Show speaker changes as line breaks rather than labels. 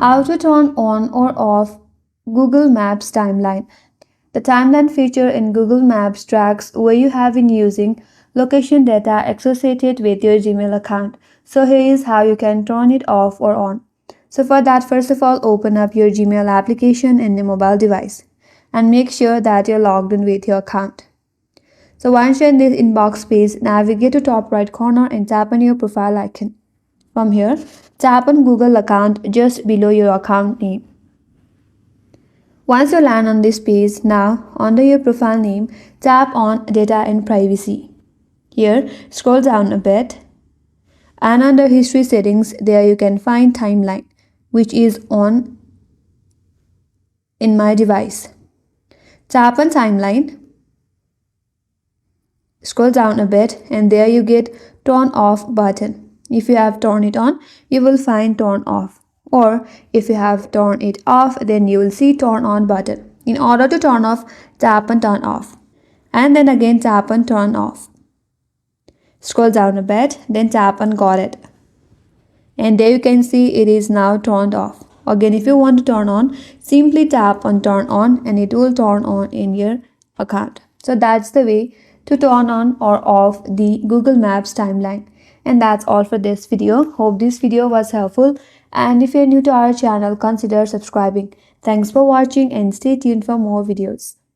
How to turn on or off Google Maps timeline. The timeline feature in Google Maps tracks where you have been using location data associated with your Gmail account. So here is how you can turn it off or on. So for that, first of all, open up your Gmail application in your mobile device and make sure that you're logged in with your account. So once you're in this inbox page, navigate to top right corner and tap on your profile icon. From here, tap on Google account just below your account name. Once you land on this page, now under your profile name, tap on Data and Privacy. Here, scroll down a bit and under History Settings, there you can find Timeline, which is on in my device. Tap on Timeline, scroll down a bit and there you get Turn Off button. If you have turned it on, you will find Turn Off. Or if you have turned it off, then you will see Turn On button. In order to turn off, tap on Turn Off. And then again tap on Turn Off. Scroll down a bit, then tap on Got It. And there you can see it is now turned off. Again, if you want to turn on, simply tap on Turn On and it will turn on in your account. So that's the way to turn on or off the Google Maps timeline. And that's all for this video. Hope this video was helpful. And if you're new to our channel, consider subscribing. Thanks for watching and stay tuned for more videos.